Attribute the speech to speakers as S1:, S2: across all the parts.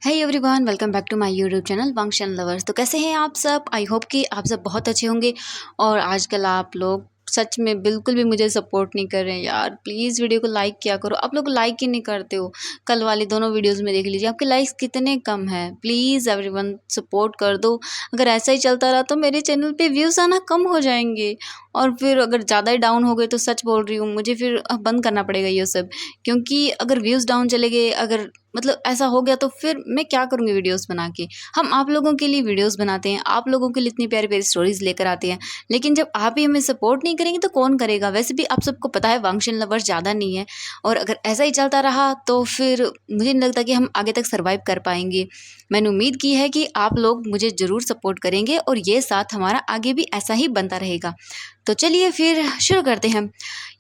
S1: Hey everyone, welcome back to my YouTube channel function lovers. तो कैसे हैं आप सब? आई होप कि आप सब बहुत अच्छे होंगे। और आजकल आप लोग सच में बिल्कुल भी मुझे सपोर्ट नहीं कर रहे हैं यार। प्लीज़ वीडियो को लाइक किया करो। आप लोग लाइक ही नहीं करते हो। कल वाली दोनों वीडियोस में देख लीजिए आपके लाइक्स कितने कम हैं। प्लीज़ एवरीवन सपोर्ट कर दो। अगर ऐसा ही चलता रहा तो मेरे चैनल पे व्यूज़ आना कम हो जाएंगे, और फिर अगर ज़्यादा ही डाउन हो गए तो सच बोल रही हूँ, मुझे फिर बंद करना पड़ेगा ये सब। क्योंकि अगर व्यूज़ डाउन चले गए, अगर मतलब ऐसा हो गया तो फिर मैं क्या करूँगी वीडियोस बना के। हम आप लोगों के लिए वीडियोस बनाते हैं, आप लोगों के लिए इतनी प्यारी प्यारी स्टोरीज लेकर आते हैं, लेकिन जब आप ही हमें सपोर्ट नहीं करेंगे तो कौन करेगा? वैसे भी आप सबको पता है फंक्शन लवर्स ज़्यादा नहीं है, और अगर ऐसा ही चलता रहा तो फिर मुझे नहीं लगता कि हम आगे तक सर्वाइव कर पाएंगे। मैंने उम्मीद की है कि आप लोग मुझे ज़रूर सपोर्ट करेंगे और ये साथ हमारा आगे भी ऐसा ही बनता रहेगा। तो चलिए फिर शुरू करते हैं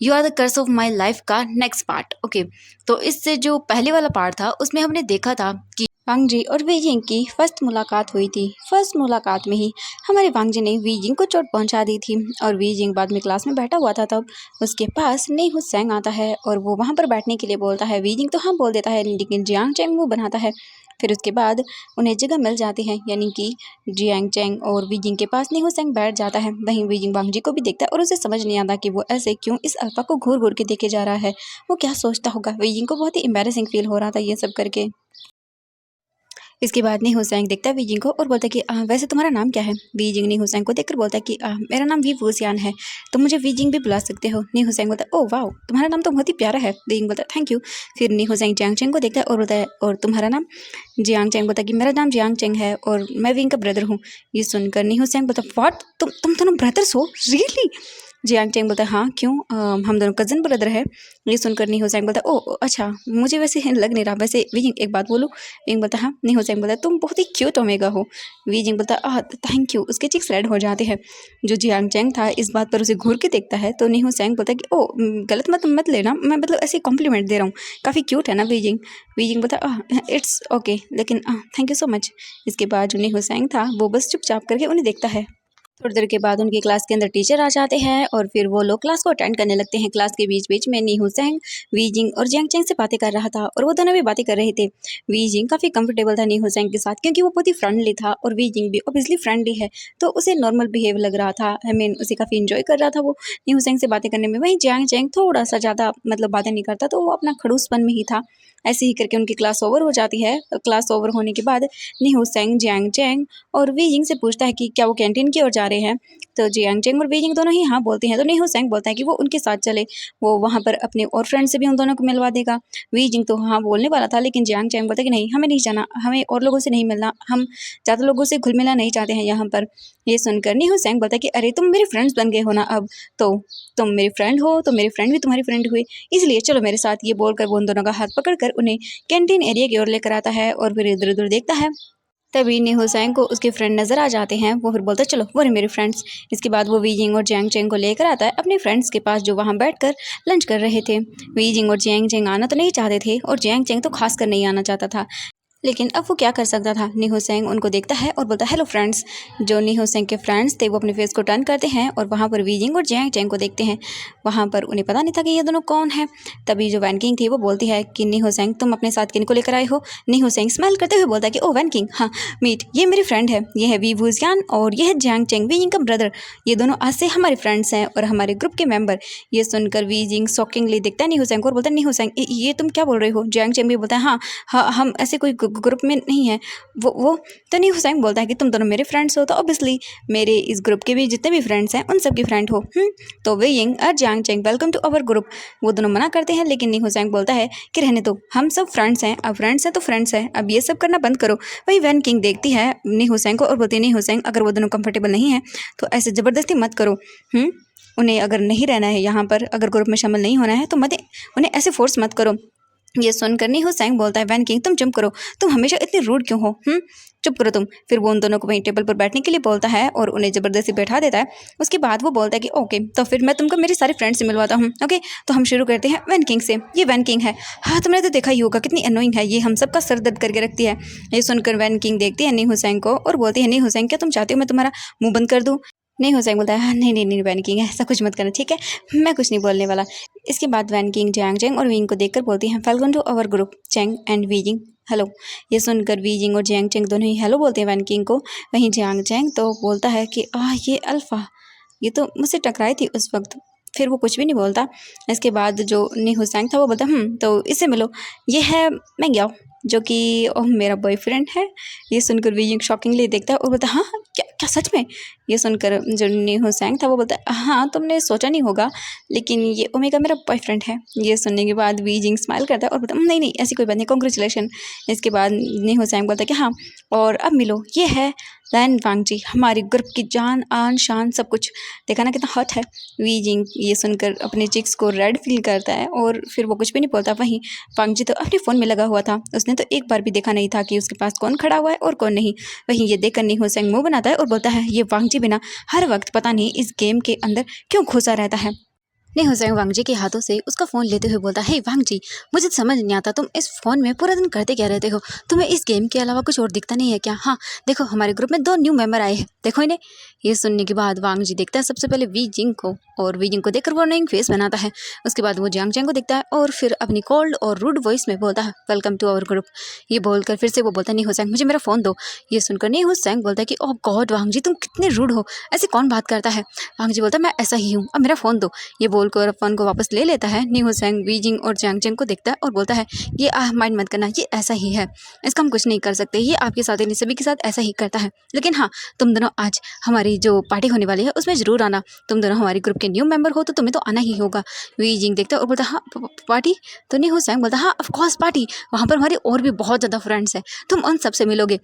S1: you are the curse of my life का नेक्स्ट पार्ट। ओके, तो इससे जो पहले वाला पार्ट था उसमें हमने देखा था कि वांग जी और वी जिंग की फर्स्ट मुलाकात हुई थी। फर्स्ट मुलाकात में ही हमारे वांग जी ने वी जिंग को चोट पहुंचा दी थी, और वी जिंग बाद में क्लास में बैठा हुआ था, तब उसके पास नहीं हुसैंग आता है और वो वहाँ पर बैठने के लिए बोलता है। वी जिंग तो हाँ बोल देता है, लेकिन जियांग चैंग वो बनाता है। फिर उसके बाद उन्हें जगह मिल जाती है, यानी कि जियांग चैंग और वी जिंग के पास नहीं हुसैंग बैठ जाता है। वहीं वी जिंग वांग जी को भी देखता है और उसे समझ नहीं आता कि वो ऐसे क्यों इस अल्फा को घूर घूर के देखे जा रहा है। वो क्या सोचता होगा? वी जिंग को बहुत ही एम्बैरेसिंग फील हो रहा था ये सब करके। इसके बाद नहीं हुसैन देखता है वीजिंग को और बोलता है कि वैसे तुम्हारा नाम क्या है? वीजिंग नहीं हुसैन को देखकर बोलता है कि मेरा नाम वी वूसियान है, तुम मुझे वीजिंग भी बुला सकते हो। नहीं हुसैन बोलता है, ओह वाह, तुम्हारा नाम तो बहुत ही प्यारा है। वीजिंग बोलता है थैंक यू। फिर नहीं हुसैन जियांग चेंग को देखता है और बोलता है, और तुम्हारा नाम? जियांग चेंग बोलता है कि मेरा नाम जियांग चेंग है और मैं विंग का ब्रदर हूँ। ये सुनकर नहीं हुसैन बोलता, व्हाट, तुम दोनों ब्रदर्स हो? रियली? जियांग चेंग बोलता है हाँ क्यों, हम दोनों कज़न ब्रदर है। ये सुनकर नहीं हुसैन बोलता है, ओह अच्छा, मुझे वैसे लग नहीं रहा। वैसे विंग एक बात बोलूँ? विंग बोलता है हाँ। नहीं हुसैन बोलता है तुम बहुत ही क्यूट ओमेगा हो। विजिंग बोलता है थैंक यू। उसके चीक्स रेड हो जाते हैं। जो जियांग चैंग था इस बात पर उसे घूर के देखता है, तो नहीं हुसैन बोलता है कि ओ गलत मत मत लेना, मैं मतलब ऐसे कॉम्प्लीमेंट दे रहा हूँ, काफ़ी क्यूट है ना विजिंग। विजिंग बोलता है इट्स ओके, लेकिन थैंक यू सो मच। इसके बाद जो नहीं हुसैन था वो बस चुपचाप करके उन्हें देखता है। थोड़ी देर के बाद उनकी क्लास के अंदर टीचर आ जाते हैं और फिर वो लोग क्लास को अटेंड करने लगते हैं। क्लास के बीच बीच में नी हुसैन वी जिंग और जियांग चैंग से बातें कर रहा था, और वो दोनों भी बातें कर रहे थे। वी जिंग काफ़ी कंफर्टेबल था नी हुसैन के साथ, क्योंकि वो बहुत ही फ्रेंडली था, और वी जिंग भी ऑब्वियसली फ्रेंडली है, तो उसे नॉर्मल बिहेव लग रहा था। आई मीन उसे काफ़ी इंजॉय कर रहा था वो नी हुसैन से बातें करने में। वहीं जियांग चैंग थोड़ा सा ज़्यादा मतलब बातें नहीं करता, तो वो अपना खड़ूसपन में ही था। ऐसे ही करके उनकी क्लास ओवर हो जाती है। क्लास ओवर होने के बाद नी हुसैन जियांग चैंग और वी जिंग से पूछता है कि क्या वो कैंटीन की ओर जा रहे हैं। तो जियांग चेंग और वीजिंग दोनों ही हाँ बोलते हैं। तो नहीं हुसैन बोलता है कि वो उनके साथ चले, वो वहाँ पर अपने और फ्रेंड से भी उन दोनों को मिलवा देगा। वीजिंग तो हाँ बोलने वाला था, लेकिन जियांग चेंग बोलता है कि नहीं, हमें नहीं जाना, हमें और लोगों से नहीं मिलना, हम ज़्यादा लोगों से घुल मिलना नहीं चाहते हैं यहाँ पर। ये सुनकर नहीं हुसैन बोलता है कि अरे तुम मेरे फ्रेंड्स बन गए हो ना अब, तो तुम मेरे फ्रेंड हो तो मेरे फ्रेंड भी तुम्हारी फ्रेंड हुए, इसलिए चलो मेरे साथ। ये बोलकर वो उन दोनों का हाथ पकड़कर उन्हें कैंटीन एरिया की ओर लेकर आता है, और फिर इधर उधर देखता है। तभी ने हुसैन को उसके फ्रेंड नज़र आ जाते हैं। वो फिर बोलता है चलो वो रहे मेरे फ्रेंड्स। इसके बाद वो वीजिंग और जियांग चेंग को लेकर आता है अपने फ्रेंड्स के पास, जो वहाँ बैठकर लंच कर रहे थे। वीजिंग और जियांग चेंग आना तो नहीं चाहते थे, और जियांग चेंग तो खासकर नहीं आना चाहता था, लेकिन अब वो क्या कर सकता था। नी हुसैन उनको देखता है और बोलता है हेलो फ्रेंड्स। जो नी हुसैन के फ्रेंड्स थे वो अपने फेस को टर्न करते हैं और वहाँ पर वीजिंग और जियांग चेंग को देखते हैं। वहाँ पर उन्हें पता नहीं था कि ये दोनों कौन है। तभी जो वैन किंग थी वो बोलती है कि नी हुसैन तुम अपने साथ किन को लेकर आए हो? नी हुसैन स्माइल करते हुए बोलता है कि ओ वैन किंग, हाँ मीट, ये मेरी फ्रेंड है, ये है वी वूजियान और ये है जियांग चेंग, वीजिंग का ब्रदर। ये दोनों आज से हमारे फ्रेंड्स हैं और हमारे ग्रुप के मेंबर। ये सुनकर वीजिंग शॉकिंगली देखता है नी हुसैन को और बोलता है नी हुसैन ये तुम क्या बोल रहे हो? जियांग चेंग भी बोलता है हाँ हम ऐसे कोई ग्रुप में नहीं है। वो तो नहीं हुसैन बोलता है कि तुम दोनों मेरे फ्रेंड्स हो, तो ऑब्वियसली मेरे इस ग्रुप के भी जितने भी फ्रेंड्स हैं उन सब की फ्रेंड हो। तो वे यंग और Jiang Cheng welcome to our group. वो दोनों मना करते हैं, लेकिन नहीं हुसैन बोलता है कि रहने दो, हम सब फ्रेंड्स हैं, अब फ्रेंड्स हैं तो फ्रेंड्स हैं, अब ये सब करना बंद करो। वही वैन किंग देखती है नहीं हुसैन को और बोलती है नहीं हुसैन, अगर वो दोनों कंफर्टेबल नहीं है तो ऐसे ज़बरदस्ती मत करो। उन्हें अगर नहीं रहना है यहाँ पर, अगर ग्रुप में शामिल नहीं होना है तो मत उन्हें ऐसे फोर्स मत करो। ये सुनकर नहीं हुसैन बोलता है वैन किंग तुम चुप करो, तुम हमेशा इतनी रूड क्यों हो? चुप करो तुम। फिर वो उन दोनों को वहीं टेबल पर बैठने के लिए बोलता है और उन्हें ज़बरदस्ती बैठा देता है। उसके बाद वो बोलता है कि ओके, तो फिर मैं तुमको मेरे सारे फ्रेंड्स से मिलवाता हूँ। ओके, तो हम शुरू करते हैं वैन किंग से। ये वैन किंग है, हाँ तुमने तो देखा ही होगा कितनी अनोइंग है, ये हम सबका सर दर्द करके रखती है। ये सुनकर वैन किंग देखती है नहीं हुसैन को और बोलती है नहीं हुसैन, क्या तुम चाहते हो मैं तुम्हारा मुंह बंद कर दूँ? नहीं हुसैन बोलता है हाँ नहीं नहीं नहीं वैन किंग है, ऐसा कुछ मत करना, ठीक है, मैं कुछ नहीं बोलने वाला। इसके बाद वैन किंग जियांग चेंग और विंग को देखकर बोलती हैं welcome to our group Cheng and वीजिंग। हेलो। ये सुनकर वी जिंग और जियांग चेंग दोनों ही हेलो बोलते हैं वैन किंग को। वहीं जियांग चेंग तो बोलता है कि ये अल्फ़ा, ये तो मुझसे टकराई थी उस वक्त। फिर वो कुछ भी नहीं बोलता। इसके बाद जो नी हुसैंग था वो बोलता तो इससे मिलो, ये है मैं गया जो कि मेरा बॉयफ्रेंड है। ये सुनकर वी जिंग शॉकिंगली देखता है और बोलता है हाँ क्या क्या सच में। ये सुनकर जो नी हुसैंग था वो बोलता है हाँ तुमने सोचा नहीं होगा, लेकिन ये ओमेगा मेरा बॉयफ्रेंड है। ये सुनने के बाद वी जिंग स्माइल करता है और बोलता नहीं नहीं ऐसी कोई बात नहीं, कॉन्ग्रेचुलेशन। इसके बाद नी हुसैंग बोलता है कि हाँ और अब मिलो, ये है लैन वांग जी, हमारी ग्रुप की जान आन शान सब कुछ। देखा ना कितना हॉट है। वी जिंग ये सुनकर अपने चिक्स को रेड फील करता है और फिर वो कुछ भी नहीं बोलता। वहीं वांग जी तो अपने फ़ोन में लगा हुआ था, उसने तो एक बार भी देखा नहीं था कि उसके पास कौन खड़ा हुआ है और कौन नहीं। वहीं ये देखकर नी हुसैंग मुंह बनाता है और बोलता है ये वांग जी बिना हर वक्त पता नहीं इस गेम के अंदर क्यों घुसा रहता है। नहीं हुसैन वांग जी के हाथों से उसका फ़ोन लेते हुए बोलता है वांग जी, मुझे समझ नहीं आता तुम इस फ़ोन में पूरा दिन करते क्या रहते हो, तुम्हें इस गेम के अलावा कुछ और दिखता नहीं है क्या? हाँ देखो हमारे ग्रुप में 2 न्यू मेंबर आए हैं, देखो इन्हें। ये सुनने के बाद वांग जी देखता है सबसे पहले वी जिंग को, और वी जिंग को देखकर वो नई फेस बनाता है। उसके बाद वो जियांग चैंग को देखता है और फिर अपनी कोल्ड और रूड वॉइस में बोलता है वेलकम टू आवर ग्रुप। ये बोलकर फिर से वो बोलता है नहीं हुसैन मुझे मेरा फ़ोन दो। ये सुनकर नहीं हुसैन बोलता है कि ओह गॉड वांग जी तुम कितने रूड हो, ऐसे कौन बात करता है। वांग जी बोलता है मैं ऐसा ही हूँ, अब मेरा फ़ोन दो। ये बोलकर फ़ोन को वापस ले लेता है। नी हुसैन वी जिंग और जियांग चैंग को देखता है और बोलता है ये माइंड मत करना, ये ऐसा ही है, इसका हम कुछ नहीं कर सकते, ये आपके साथ नहीं सभी के साथ ऐसा ही करता है। लेकिन हाँ तुम दोनों आज हमारी जो पार्टी होने वाली है उसमें ज़रूर आना, तुम दोनों हमारे ग्रुप के न्यू मेंबर हो तो तुम्हें तो आना ही होगा। वी जिंग देखता है और बोलता है हाँ पार्टी। तो नी हुसैन बोलता है हाँ ऑफकोर्स पार्टी, वहाँ पर हमारे और भी बहुत ज़्यादा फ्रेंड्स हैं, तुम उन सबसे मिलोगे,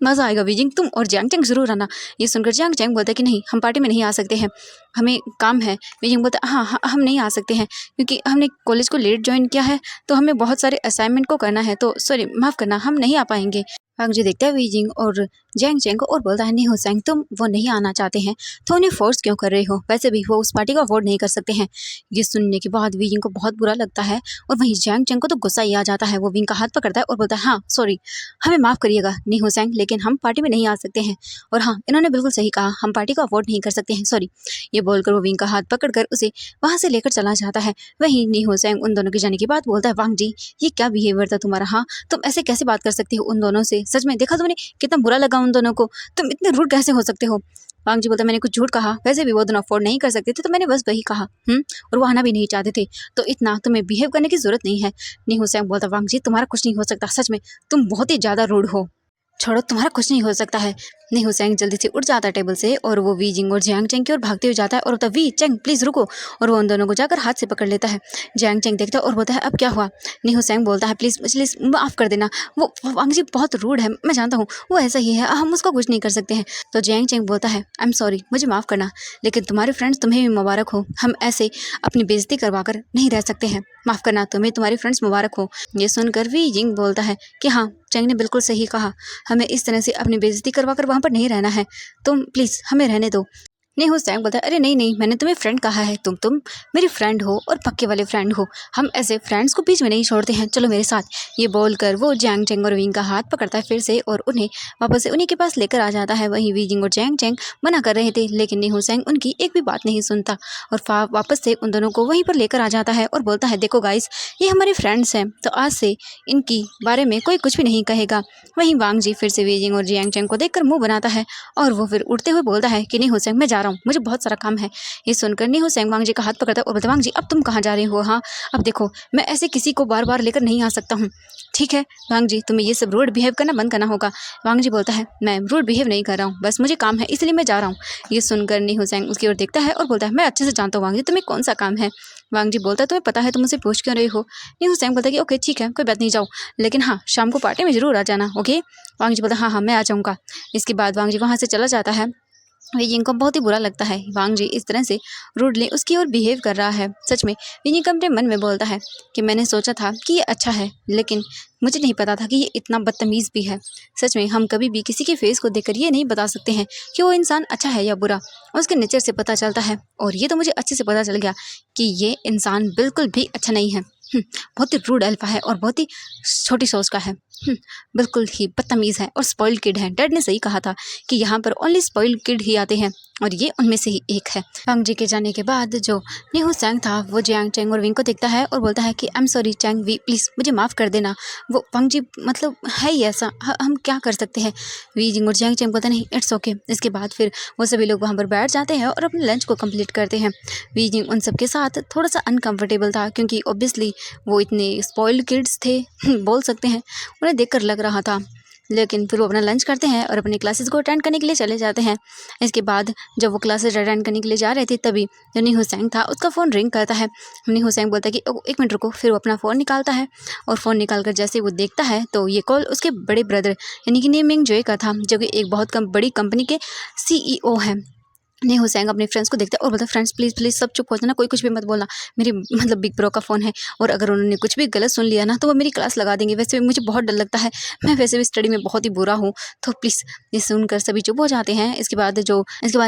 S1: मज़ा आएगा वी जिंग, तुम और जियांग चैंग ज़रूर आना। ये सुनकर जियांग चैंग बोलता है कि नहीं हम पार्टी में नहीं आ सकते हैं, हमें काम है। वी जिंग बोलता है हाँ हम नहीं आ सकते हैं क्योंकि हमने कॉलेज को लेट ज्वाइन किया है तो हमें बहुत सारे असाइनमेंट को करना है, तो सॉरी माफ़ करना हम नहीं आ पाएंगे। वांग जी देखता है वी जिंग और जियांग चैंग को और बोलता है नहीं हुसैन तुम वो नहीं आना चाहते हैं तो उन्हें फोर्स क्यों कर रहे हो, वैसे भी वो उस पार्टी को अफोर्ड नहीं कर सकते हैं। ये सुनने के बाद वी जिंग को बहुत बुरा लगता है और वहीं जियांग चैंग को तो गुस्सा ही आ जाता है। वो विंग का हाथ पकड़ता है और बोलता है हाँ सॉरी हमें माफ़ करिएगा नहीं हुसैन, लेकिन हम पार्टी में नहीं आ सकते हैं। और हाँ इन्होंने बिल्कुल सही कहा, हम पार्टी को अफोर्ड नहीं कर सकते हैं, सॉरी। ये बोलकर वो विंग का हाथ पकड़कर उसे वहाँ से लेकर चला जाता है। वहीं नी हुसैन उन दोनों के जाने के बाद बोलता है वांग जी ये क्या बिहेवियर था तुम्हारा, हाँ तुम ऐसे कैसे बात कर सकते हो उन दोनों से, सच में देखा तुमने कितना बुरा लगा उन दोनों को, तुम इतने रूड कैसे हो सकते हो। वांग जी बोलता मैंने कुछ झूठ कहा, वैसे भी वो दोनों अफोर्ड नहीं कर सकते थे तो मैंने बस वही कहा, और वो आना भी नहीं चाहते थे, तो इतना तुम्हें बिहेव करने की जरूरत नहीं है। नी हुसैन बोलता वांग जी तुम्हारा कुछ नहीं हो सकता, सच में तुम बहुत ही ज़्यादा रूड हो, छोड़ो तुम्हारा कुछ नहीं हो सकता है। नहीं हुसैन जल्दी से उठ जाता है टेबल से और वो वी जिंग और जियांग चैंग की ओर भागते हुए जाता है और बोलता वी चैंग प्लीज़ रुको, और वो उन दोनों को जाकर हाथ से पकड़ लेता है। जियांग चैंग देखता है और बोलता है अब क्या हुआ। नहीं हुसैन बोलता है प्लीज़ मुझे माफ़ कर देना, वो वांग जी बहुत रूड है, मैं जानता हूँ वो ऐसा ही है, हम उसको कुछ नहीं कर सकते हैं। तो जियांग चैंग बोलता है आई एम सॉरी मुझे माफ़ करना, लेकिन तुम्हारे फ्रेंड्स तुम्हें भी मुबारक हो, हम ऐसे अपनी बेइज्जती करवा कर नहीं रह सकते हैं, माफ़ करना तुम्हें तुम्हारे फ्रेंड्स मुबारक हो। ये सुनकर वी जिंग बोलता है कि हाँ चैंग ने बिल्कुल सही कहा, हमें इस तरह से अपनी बेइज्जती करवा कर वहाँ पर नहीं रहना है, तुम प्लीज़ हमें रहने दो। नहीं हुसैन बोलता है अरे नहीं नहीं मैंने तुम्हें फ्रेंड कहा है, तुम मेरी फ्रेंड हो और पक्के वाले फ्रेंड हो, हम ऐसे फ्रेंड्स को बीच में नहीं छोड़ते हैं, चलो मेरे साथ। ये बोलकर वो जियांग चैंग और विंग का हाथ पकड़ता है फिर से और उन्हें वापस से उन्हीं के पास लेकर आ जाता है। वहीं वी जिंग और जियांग चैंग मना कर रहे थे लेकिन नहीं हुसैन उनकी एक भी बात नहीं सुनता और वापस से उन दोनों को वहीं पर लेकर आ जाता है और बोलता है देखो गाइस ये हमारे फ्रेंड्स हैं तो आज से इनकी बारे में कोई कुछ भी नहीं कहेगा। वहीं वांग जी फिर से वी जिंग और जियांग चैंग को देखकर मुंह बनाता है और वो फिर उठते हुए बोलता है कि नहीं हुसैन मैं जा रहा हूँ, मुझे बहुत सारा काम है। ये सुनकर नहीं हुसैन वांग जी का हाथ पकड़ता है और बोलता वांग जी अब तुम कहाँ जा रहे हो, हाँ अब देखो मैं ऐसे किसी को बार बार लेकर नहीं आ सकता हूँ, ठीक है वांग जी तुम्हें ये सब रूड बिहेव करना बंद करना होगा। वांग जी बोलता है मैं रूड बिहेव नहीं कर रहा हूँ, बस मुझे काम है इसलिए मैं जा रहा हूँ। ये सुनकर नहीं हुसैन उसकी ओर देखता है और बोलता है मैं अच्छे से जानता हूँ वांग जी तुम्हें कौन सा काम है। वांग जी बोलता है तुम्हें पता है तुम मुझसे पूछ क्यों रहे हो। नहीं हुसैन बोलता है कि ओके ठीक है कोई बात नहीं जाओ, लेकिन हाँ शाम को पार्टी में ज़रूर आ जाना, ओके। वांग जी बोलता है हाँ मैं आ जाऊँगा। इसके बाद वांग जी वहाँ से चला जाता है। विजिंग को बहुत ही बुरा लगता है वांग जी इस तरह से रूडली उसकी ओर बिहेव कर रहा है। सच में विजिंग अपने मन में बोलता है कि मैंने सोचा था कि ये अच्छा है लेकिन मुझे नहीं पता था कि ये इतना बदतमीज़ भी है। सच में हम कभी भी किसी के फेस को देखकर ये नहीं बता सकते हैं कि वो इंसान अच्छा है या बुरा, उसके नेचर से पता चलता है और ये तो मुझे अच्छे से पता चल गया कि ये इंसान बिल्कुल भी अच्छा नहीं है। बहुत ही रूड अल्फा है और बहुत ही छोटी सोच का है। हम्म, बिल्कुल ही बदतमीज़ है और स्पॉइल्ड किड है। डैड ने सही कहा था कि यहाँ पर ओनली स्पॉइल्ड किड ही आते हैं और ये उनमें से ही एक है। वांग जी के जाने के बाद जो न्यू सैंग था वो जियांग चैंग और विंग को देखता है और बोलता है कि I am sorry Cheng Wei, please मुझे माफ़ कर देना। वो वांग जी मतलब है ही ऐसा, हम क्या कर सकते हैं। वी जिंग और जियांग चैंग बोलता नहीं इट्स ओके। इसके बाद फिर वो सभी लोग वहाँ पर बैठ जाते हैं और अपने लंच को कंप्लीट करते हैं। वी जिंग उन सबके साथ थोड़ा सा अनकंफर्टेबल था क्योंकि ऑब्वियसली वो इतने स्पॉइल्ड किड्स थे बोल सकते हैं, उन्हें देखकर लग रहा था। लेकिन फिर वो अपना लंच करते हैं और अपनी क्लासेस को अटेंड करने के लिए चले जाते हैं। इसके बाद जब वो क्लासेस अटेंड करने के लिए जा रहे थे तभी जो नी हुसैन था उसका फ़ोन रिंग करता है। नी हुसैन बोलता है कि एक मिनट रुको। फिर वो अपना फ़ोन निकालता है और फ़ोन निकाल कर जैसे वो देखता है तो ये कॉल उसके बड़े ब्रदर यानी कि नी मिंग जोई का था, जो कि एक बहुत बड़ी कंपनी के CEO हैं। नी हुसैन अपने फ्रेंड्स को देखता है और बोलता है फ्रेंड्स प्लीज़ प्लीज़ सब चुप हो जाना, कोई कुछ भी मत बोलना। मेरी मतलब बिग ब्रो का फ़ोन है और अगर उन्होंने कुछ भी गलत सुन लिया ना तो वो मेरी क्लास लगा देंगे। वैसे भी मुझे बहुत डर लगता है, मैं वैसे भी स्टडी में बहुत ही बुरा हूँ, तो प्लीज़। ये सुनकर सभी चुप हो जाते हैं। इसके बाद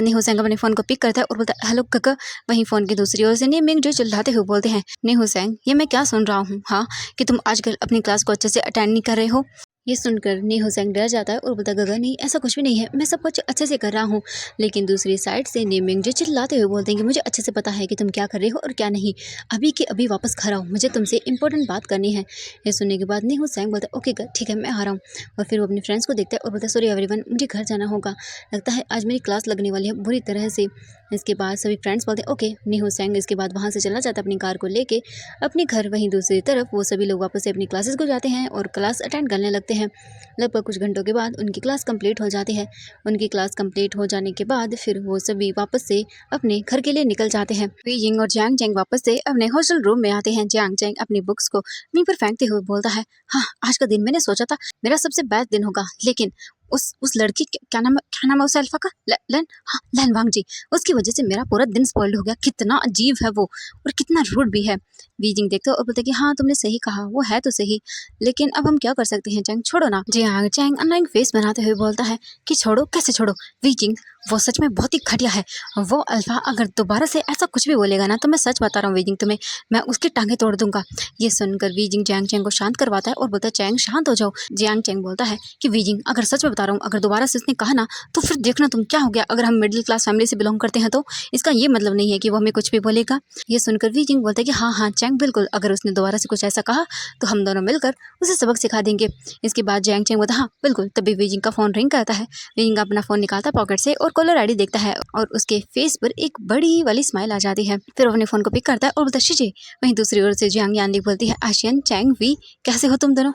S1: नी हुसैन अपने फ़ोन को पिक करता है और बोलता है हेलो काका। वहीं फ़ोन की दूसरी ओर से नी मिंग जो चिल्लाते हुए बोलते हैं नी हुसैन ये मैं क्या सुन रहा हूँ, हाँ, कि तुम आजकल अपनी क्लास को अच्छे से अटेंड नहीं कर रहे हो। ये सुनकर नी हुसैन डर जाता है और बोलता गगा नहीं ऐसा कुछ भी नहीं है, मैं सब कुछ अच्छे से कर रहा हूँ। लेकिन दूसरी साइड से नी मिंग जो चिल्लाते हुए बोलते हैं कि मुझे अच्छे से पता है कि तुम क्या कर रहे हो और क्या नहीं, अभी के अभी वापस घर आओ, मुझे तुमसे इंपॉर्टेंट बात करनी है। ये सुनने के बाद नी हुसैन बोलता है ओके ठीक है मैं आ रहा हूँ। और फिर वो अपने फ्रेंड्स को देखता है और बोलता है सॉरी एवरीवन मुझे घर जाना होगा, लगता है आज मेरी क्लास लगने वाली है बुरी तरह से। इसके बाद सभी फ्रेंड्स बोलते हैं ओके। नी हुसैन इसके बाद वहाँ से चला जाता है अपनी कार को लेके अपने घर। वहीं दूसरी तरफ वो सभी लोग वापस से अपनी क्लासेस को जाते हैं और क्लास अटेंड करने लगते हैं। लगभग कुछ घंटों के बाद उनकी क्लास कंप्लीट हो जाती है। उनकी क्लास कंप्लीट हो जाने के बाद फिर वो सभी वापस से अपने घर के लिए निकल जाते हैं। वी यिंग और जियांग चैंग वापस से अपने हॉस्टल रूम में आते हैं। जियांग चैंग अपनी बुक्स को वहीं पर फेंकते हुए बोलता है हाँ आज का दिन मैंने सोचा था मेरा सबसे बेस्ट दिन होगा, लेकिन उस लड़की क्या नाम है उस अल्फा का, लन, हाँ लन वांग जी, उसकी वजह से मेरा पूरा दिन स्पॉइल्ड हो गया। कितना अजीब है वो और कितना रूड भी है। वी जिंग देखते हो और बोलते कि हाँ तुमने सही कहा, वो है तो सही, लेकिन अब हम क्या कर सकते हैं चैंग, छोड़ो ना। जियांग चैंग अनलाइन फेस बनाते हुए बोलता है कि छोड़ो कैसे छोड़ो, वी जिंग वो सच में बहुत ही घटिया है। वो अल्फा अगर दोबारा से ऐसा कुछ भी बोलेगा ना तो मैं सच बता रहा हूँ वी जिंग तुम्हें, मैं उसकी टांगें तोड़ दूंगा। ये सुनकर वी जिंग जियांग चैंग को शांत करवाता है और बोलता है चैंग शांत हो जाओ। जियांग चैंग बोलता है कि वी जिंग अगर सच में बता रहा हूँ, अगर दोबारा से उसने कहा ना तो फिर देखना तुम क्या हो गया। अगर हम मिडिल क्लास फैमिली से बिलोंग करते हैं तो इसका ये मतलब नहीं है कि वो हमें कुछ भी बोलेगा। ये सुनकर वी जिंग बोलता है कि हाँ चैंग बिल्कुल, अगर उसने दोबारा से कुछ ऐसा कहा तो हम दोनों मिलकर उसे सबक सिखा देंगे। इसके बाद जियांग चैंग बोलता हाँ बिल्कुल। तभी वी जिंग का फ़ोन रिंग करता है। वी जिंग अपना फ़ोन निकालता है पॉकेट से और कॉलर आईडी देखता है और उसके फेस पर एक बड़ी वाली स्माइल आ जाती है। फिर वो अपने फ़ोन को पिक करता है और बोलता है शीजे। वहीं दूसरी ओर से जियांग यानली बोलती है आशियन चैंग वी कैसे हो तुम दोनों,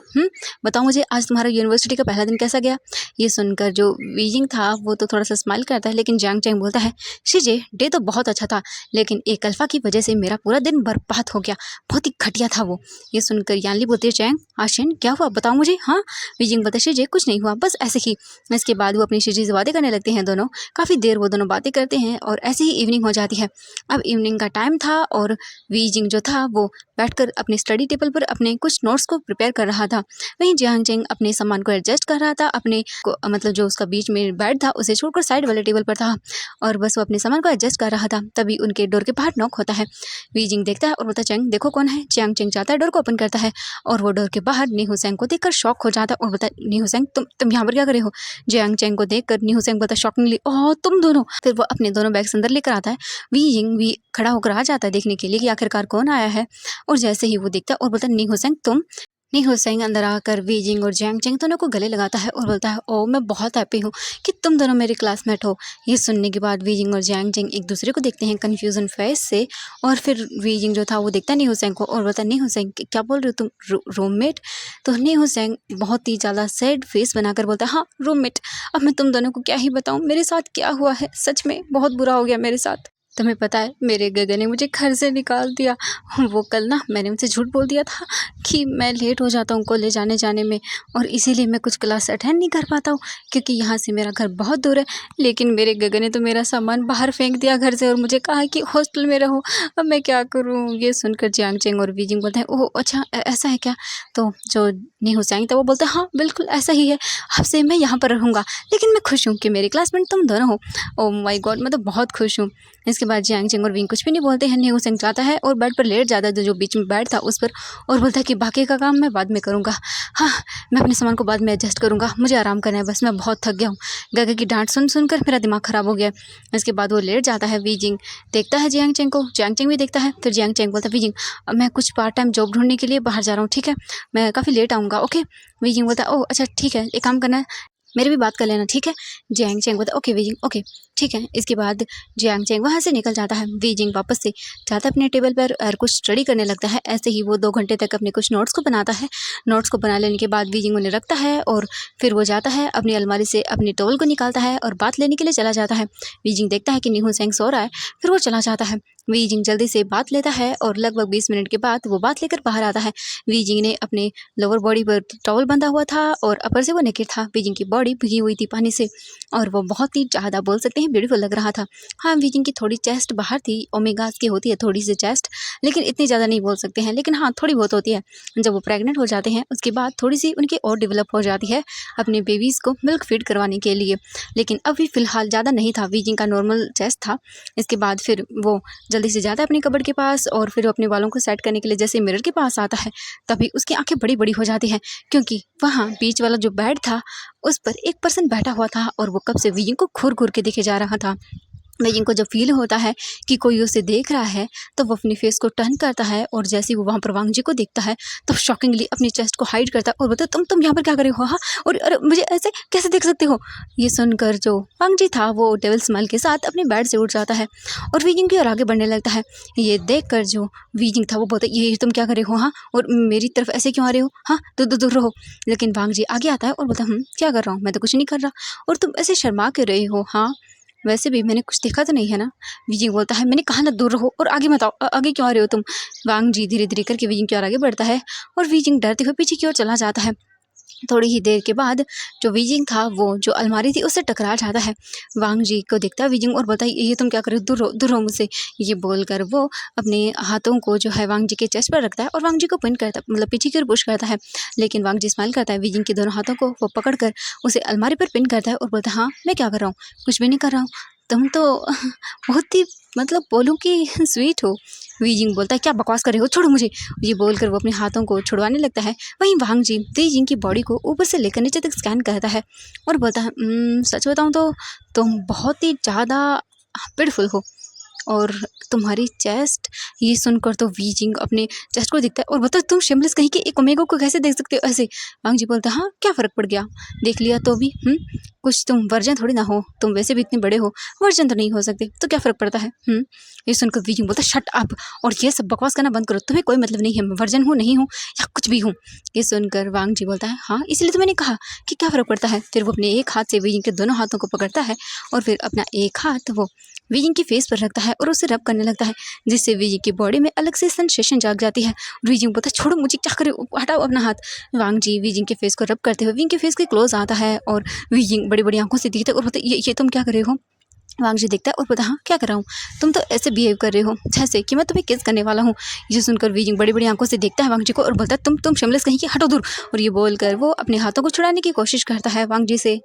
S1: बताओ मुझे आज तुम्हारा यूनिवर्सिटी का पहला दिन कैसा गया। ये सुनकर जो वी जिंग था वो तो थोड़ा सा स्माइल करता है, लेकिन जियांग चैंग बोलता है शीजे डे तो बहुत अच्छा था, लेकिन एक अल्फा की वजह से मेरा पूरा दिन बर्बाद हो गया, बहुत ही घटिया था वो। ये सुनकर यानली बोलती है चैंग आशियन क्या हुआ बताओ मुझे। हाँ वी जिंग बोलता है शीजे कुछ नहीं हुआ बस ऐसे ही। इसके बाद वो अपनी शीजे से बातें करने लगते हैं दोनों। काफ़ी देर वो दोनों बातें करते हैं और ऐसे ही इवनिंग हो जाती है। अब इवनिंग का टाइम था और वी जिंग जो था वो बैठकर अपने स्टडी टेबल पर अपने कुछ नोट्स को प्रिपेयर कर रहा था। वहीं जियांग चैंग अपने सामान को एडजस्ट कर रहा था, अपने को मतलब जो उसका बीच में बेड था उसे छोड़कर साइड वाले टेबल पर था और बस वो अपने सामान को एडजस्ट कर रहा था। तभी उनके डोर के बाहर नॉक होता है। वी जिंग देखता है और बोलता है चैंग देखो कौन है। जियांग चैंग जाता है डोर को ओपन करता है और वो डोर के बाहर नी हुसैन को देखकर शॉक हो जाता है और बोलता है नी हुसैन तुम यहाँ पर क्या कर रहे हो। जियांग चैंग को देखकर नी हुसैन बोलता है शॉकिंगली ओह तुम दोनों। फिर वो अपने दोनों बैग्स अंदर लेकर आता है। वी जिंग भी खड़ा होकर आ जाता है देखने के लिए कि आखिरकार कौन आया है और जैसे ही वो देखता है और बोलता है नी हुसैन तुम। नी हुसैन अंदर आकर वी जिंग और जियांग चैंग दोनों को गले लगाता है और बोलता है ओ मैं बहुत हैप्पी हूँ कि तुम दोनों मेरे क्लासमेट हो। ये सुनने के बाद वी जिंग और जियांग चैंग एक दूसरे को देखते हैं कन्फ्यूजन फेस से और फिर वी जिंग जो था वो देखता है नी हुसैन को और बोलता है नी हुसैन क्या बोल रहे हो तुम रूममेट। तो नी हुसैन बहुत ही ज़्यादा सैड फेस बनाकर बोलता है हाँ रूममेट। अब मैं तुम दोनों को क्या ही बताऊँ मेरे साथ क्या हुआ है, सच में बहुत बुरा हो गया मेरे साथ। तुम्हें पता है मेरे गगन ने मुझे घर से निकाल दिया। वो कल ना मैंने उनसे झूठ बोल दिया था कि मैं लेट हो जाता हूँ कॉलेज आने जाने में और इसीलिए मैं कुछ क्लास अटेंड नहीं कर पाता हूँ क्योंकि यहाँ से मेरा घर बहुत दूर है। लेकिन मेरे गगन ने तो मेरा सामान बाहर फेंक दिया घर से और मुझे कहा कि हॉस्टल में रहो, अब मैं क्या करूँ। ये सुनकर जियांग चैंग और वी जिंग बोलते हैं ओह अच्छा ऐसा है क्या। तो जो नी हुसैन था वो बोलता है हाँ बिल्कुल ऐसा ही है, अब से मैं यहाँ पर रहूँगा, लेकिन मैं खुश हूँ कि मेरे क्लासमेट तुम दोनों हो। ओह माय गॉड मैं तो बहुत खुश हूँ। इसके इसके बाद जियांग चेंग और विंग कुछ भी नहीं बोलते हैं। न्यू सेंग जाता है और बेड पर लेट जाता है, जो बीच में बेड था उस पर, और बोलता है कि बाकी का काम मैं बाद में करूँगा। हाँ, मैं अपने सामान को बाद में एडजस्ट करूँगा, मुझे आराम करना है बस, मैं बहुत थक गया हूँ। गागा की डांट सुन सुनकर मेरा दिमाग ख़राब हो गया। इसके बाद वो लेट जाता है। वी जिंग देखता है जियांग चेंग को, जियांग चेंग भी देखता है। फिर जियांग चेंग बोलता है, वी जिंग मैं कुछ पार्ट टाइम जॉब ढूंढने के लिए बाहर जा रहा हूँ, ठीक है, मैं काफ़ी लेट आऊँगा, ओके। वी जिंग बोलता है, ओह अच्छा ठीक है, एक काम करना, मेरी भी बात कर लेना, ठीक है। जियांग चेंग बोलता है, ओके वी जिंग, ओके ठीक है। इसके बाद जियांग चेंग वहाँ से निकल जाता है। वी जिंग वापस से जाता है अपने टेबल पर और कुछ स्टडी करने लगता है। ऐसे ही वो 2 घंटे तक अपने कुछ नोट्स को बनाता है। नोट्स को बना लेने के बाद वी जिंग उन्हें रखता है और फिर वो जाता है अपनी अलमारी से अपनी टॉवल को निकालता है और बात लेने के लिए चला जाता है। वी जिंग देखता है कि निहू सेंग सो रहा है, फिर वो चला जाता है। वी जिंग जल्दी से बात लेता है और लगभग 20 मिनट के बाद वो बात लेकर बाहर आता है। वी जिंग ने अपने लोअर बॉडी पर टॉवल बंधा हुआ था और अपर से वो नेकेड था। वी जिंग की बॉडी भीगी हुई थी पानी से और वो बहुत ही ज़्यादा बोल सकते हैं ब्यूटीफुल लग रहा था। हाँ, वी जिंग की थोड़ी चेस्ट बाहर थी, ओमेगास की होती है थोड़ी सी चेस्ट, लेकिन इतनी ज़्यादा नहीं बोल सकते हैं, लेकिन हाँ थोड़ी बहुत होती है। जब वो प्रेग्नेंट हो जाते हैं उसके बाद थोड़ी सी उनकी और डेवलप हो जाती है अपने बेबीज़ को मिल्क फीड करवाने के लिए, लेकिन अभी फ़िलहाल ज़्यादा नहीं था। वी जिंग का नॉर्मल चेस्ट था। इसके बाद फिर वो जल्दी से जाता है अपने कबर्ड के पास और फिर अपने बालों को सेट करने के लिए जैसे मिरर के पास आता है तभी उसकी आंखें बड़ी बड़ी हो जाती हैं, क्योंकि वहाँ बीच वाला जो बेड था उस पर एक पर्सन बैठा हुआ था और वो कब से वी जिंग को घूर घूर के देखे जा रहा था। वी जिंग को जब फील होता है कि कोई उसे देख रहा है तो वो अपनी फेस को टर्न करता है और जैसे ही वो वहाँ पर वांग जी को देखता है तो शॉकिंगली अपनी चेस्ट को हाइड करता है और बोलता है, तुम यहाँ पर क्या कर रहे हो? हाँ, और अरे मुझे ऐसे कैसे देख सकते हो? ये सुनकर जो वांग जी था वो डेविल स्माइल के साथ अपने बेड से उठ जाता है और वी जिंग की ओर आगे बढ़ने लगता है। ये देख कर जो वी जिंग था वो बोलता है, ये तुम क्या कर रहे हो? हाँ, और मेरी तरफ ऐसे क्यों आ रहे हो? हाँ, दूर दूर रहो। लेकिन वांग जी आगे आता है और बोलता है, क्या कर रहा हूँ? मैं तो कुछ नहीं कर रहा, और तुम ऐसे शर्मा क्यों रहे हो? हाँ, वैसे भी मैंने कुछ देखा तो नहीं है ना? विजिंग बोलता है, मैंने कहा ना दूर रहो, और आगे मत आओ, आगे क्यों आ रहे हो तुम? वांग जी धीरे धीरे करके विजिंग की ओर आगे बढ़ता है और विजिंग डरते हुए पीछे की ओर चला जाता है। थोड़ी ही देर के बाद जो विजिंग था वो जो अलमारी थी उससे टकरा जाता है। वांग जी को देखता है विजिंग और बोलता है, ये तुम क्या कर रहे हो? दूर रहो मुझसे। ये बोलकर वो अपने हाथों को जो है वांग जी के चेस्ट पर रखता है और वांग जी को पिन करता है, मतलब पीछे की ओर पुश करता है। लेकिन वांग जी स्माइल करता है, विजिंग के दोनों हाथों को वो पकड़कर उसे अलमारी पर पिन करता है और बोलता है, हाँ मैं क्या कर रहा हूँ? कुछ भी नहीं कर रहा हूँ, तुम तो बहुत ही मतलब बोलूँ कि स्वीट हो। वीजिंग बोलता है, क्या बकवास कर रहे हो, छोड़ो मुझे। ये बोलकर वो अपने हाथों को छुड़वाने लगता है। वहीं वांग जी वीजिंग की बॉडी को ऊपर से लेकर नीचे तक स्कैन करता है और बोलता है, सच बताऊँ तो तुम बहुत ही ज़्यादा ब्यूटीफुल हो, और तुम्हारी चेस्ट, ये सुनकर तो वीजिंग अपने चेस्ट को दिखता है और बोलता है, तुम शिमलेस कहीं के एक ओमेगा को कैसे देख सकते हो ऐसे? वांग जी बोलता है, हाँ क्या फ़र्क पड़ गया, देख लिया तो भी, कुछ तुम वर्जन थोड़ी ना हो, तुम वैसे भी इतने बड़े हो, वर्जन तो नहीं हो सकते, तो क्या फ़र्क पड़ता है? ये सुनकर वीजिंग बोलता है, शट अप, और ये सब बकवास करना बंद करो, तुम्हें कोई मतलब नहीं है मैं वर्जन हूँ नहीं हूँ या कुछ भी हूँ। ये सुनकर वांग जी बोलता है, हाँ इसलिए तो मैंने कहा कि क्या फ़र्क पड़ता है। फिर वो अपने एक हाथ से वीजिंग के दोनों हाथों को पकड़ता है और फिर अपना एक हाथ वो वीजिंग की फेस पर रखता है और उसे रब करने लगता है, जिससे वीजिंग की बॉडी में अलग से सेंसेशन जाग जाती है। वीजिंग बोलता है, छोड़ो मुझे, क्या करे, हटाओ अपना हाथ। वांग जी वीजिंग के फेस को रब करते हुए वीजिंग के फेस के क्लोज आता है और वीजिंग बड़ी बड़ी आंखों से देखता है और बोलता है, ये तुम क्या कर रहे हो? वांग जी देखता है और बोलता, हाँ क्या कर रहा हूँ, तुम तो ऐसे बिहेव कर रहे हो जैसे कि मैं तुम्हें किस करने वाला हूँ। ये सुनकर वीजिंग बड़ी बड़ी आंखों से देखता है वांग जी को और बोलता है, तुम शिमलेस कहीं की, हटो दूर। और ये बोलकर वो अपने हाथों को छुड़ाने की कोशिश करता है वांग जी से,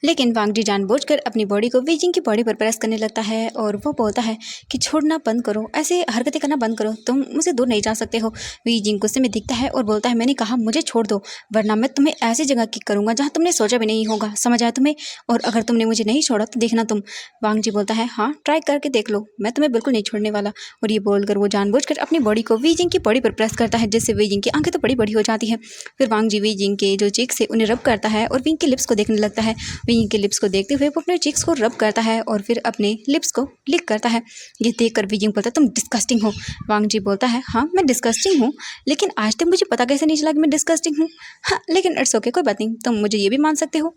S1: लेकिन वांग जी जानबूझकर अपनी बॉडी को वीजिंग की बॉडी पर प्रेस करने लगता है और वो बोलता है कि छोड़ना बंद करो, ऐसे हरकतें करना बंद करो, तुम मुझसे दूर नहीं जा सकते हो। वीजिंग गुस्से में दिखता है और बोलता है, मैंने कहा मुझे छोड़ दो, वरना मैं तुम्हें ऐसी जगह किक करूंगा जहाँ तुमने सोचा भी नहीं होगा, समझ आया तुम्हें? और अगर तुमने मुझे नहीं छोड़ा तो देखना तुम। वांग जी बोलता है, हाँ ट्राई करके देख लो, मैं तुम्हें बिल्कुल नहीं छोड़ने वाला। और ये बोलकर वो जानबूझकर अपनी बॉडी को वीजिंग की बॉडी पर प्रेस करता है, जिससे वीजिंग की आंखें तो बड़ी बड़ी हो जाती है। फिर वांग जी वीजिंग के जो चीक से उन्हें रब करता है और विंग के लिप्स को देखने लगता है। विंग के लिप्स को देखते हुए वो अपने चीक्स को रब करता है और फिर अपने लिप्स को लिक करता है। ये देखकर वीजिंग बोलता है, तुम डिस्गस्टिंग हो। वांग जी बोलता है, हाँ मैं डिस्गस्टिंग हूँ, लेकिन आज तक मुझे पता कैसे नहीं चला कि मैं डिस्गस्टिंग हूँ। हाँ लेकिन इट्स ओके, कोई बात नहीं, तुम मुझे ये भी मान सकते हो।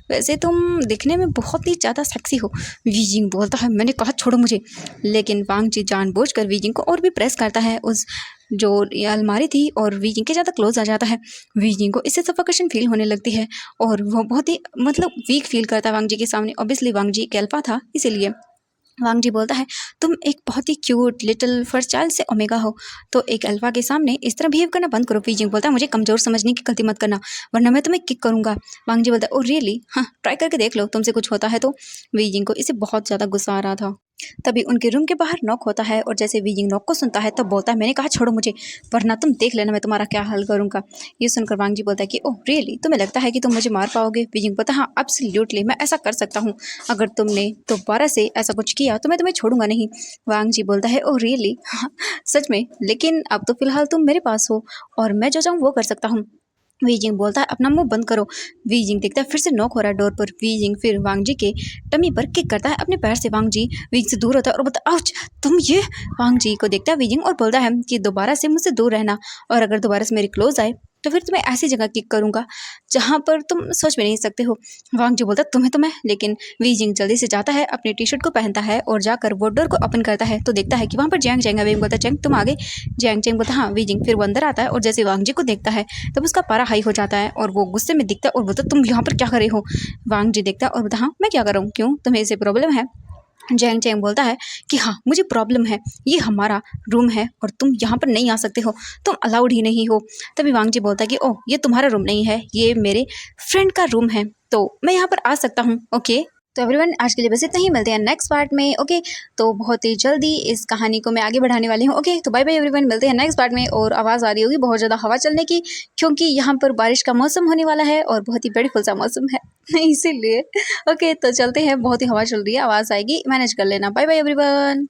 S1: वैसे तुम दिखने में बहुत ही ज़्यादा सेक्सी हो। वीजिंग बोलता है, मैंने कहा छोड़ो मुझे। लेकिन वांग जी जानबूझकर वीजिंग को और भी प्रेस करता है उस जो ये अलमारी थी और वीजिंग के ज़्यादा क्लोज आ जाता है। वीजिंग को इससे सफोकेशन फील होने लगती है और वो बहुत ही मतलब वीक फील करता है वांग जी के सामने। ऑब्वियसली वांग जी एक अल्फा था, इसीलिए वांग जी बोलता है, तुम एक बहुत ही क्यूट लिटिल फर्स्ट चाइल्ड से ओमेगा हो, तो एक अल्फा के सामने इस तरह बिहेव करना बंद करो। वीजिंग बोलता है, मुझे कमज़ोर समझने की गलती मत करना, वरना मैं तुम्हें किक करूँगा। वांग जी बोलता है, ओ रियली, हाँ ट्राई करके देख लो, तुमसे कुछ होता है तो। वीजिंग को इसे बहुत ज़्यादा गुस्सा आ रहा था। तभी उनके रूम के बाहर नॉक होता है और जैसे वीजिंग नॉक को सुनता है तो बोलता है मैंने कहा छोड़ो मुझे, वरना तुम देख लेना मैं तुम्हारा क्या हाल करूंगा। ये सुनकर वांग जी बोलता है कि ओह रियली, तुम्हें लगता है कि तुम मुझे मार पाओगे? वीजिंग बोलता है हाँ एब्सोल्युटली, मैं ऐसा कर सकता हूँ। अगर तुमने दोबारा से ऐसा कुछ किया तो मैं तुम्हें छोड़ूंगा नहीं। वांग जी बोलता है ओह रियली, हाँ सच में, लेकिन अब तो फिलहाल तुम मेरे पास हो और मैं जो चाहूँ वो कर सकता हूँ। वीजिंग बोलता है अपना मुंह बंद करो। वीजिंग देखता है फिर से नॉक हो रहा है डोर पर। वीजिंग फिर वांग जी के टमी पर किक करता है अपने पैर से। वांग जी वीजिंग से दूर होता है और बोलता है आउच, तुम ये। वांग जी को देखता है वीजिंग और बोलता है कि दोबारा से मुझसे दूर रहना, और अगर दोबारा से मेरे क्लोज आए तो फिर तुम्हें ऐसी जगह किक करूंगा जहां पर तुम सोच भी नहीं सकते हो। वांग जी बोलता है तुम्हें तो मैं, लेकिन वीजिंग जल्दी से जाता है, अपने टी शर्ट को पहनता है और जाकर वो डोर को ओपन करता है तो देखता है कि वहां पर जैंग जैंग है। वीजिंग बोलता है जैंग तुम आगे। जैंग जैंग बोलता है हाँ। वीजिंग फिर वो अंदर आता है और जैसे वांग जी को देखता है तब उसका पारा हाई हो जाता है और वो गुस्से में दिखता है और बोलता तुम यहाँ पर क्या कर रहे हो? वांग जी देखता है और बोलता हाँ मैं क्या कर रहा हूँ, क्यों तुम्हें इससे प्रॉब्लम है? जैंग जैंग बोलता है कि हाँ मुझे प्रॉब्लम है, ये हमारा रूम है और तुम यहाँ पर नहीं आ सकते हो, तुम अलाउड ही नहीं हो। तभी वांग जी बोलता है कि ओह ये तुम्हारा रूम नहीं है, ये मेरे फ्रेंड का रूम है, तो मैं यहाँ पर आ सकता हूँ। ओके तो एवरीवन आज के लिए बस इतना ही, मिलते हैं नेक्स्ट पार्ट में। ओके तो बहुत ही जल्दी इस कहानी को मैं आगे बढ़ाने वाली हूँ। ओके तो बाय बाय एवरीवन, मिलते हैं नेक्स्ट पार्ट में। और आवाज़ आ रही होगी बहुत ज़्यादा हवा चलने की, क्योंकि यहाँ पर बारिश का मौसम होने वाला है और बहुत ही ब्यूटीफुल सा मौसम है इसीलिए। ओके तो चलते हैं, बहुत ही हवा चल रही है, आवाज़ आएगी, मैनेज कर लेना। Bye bye everyone.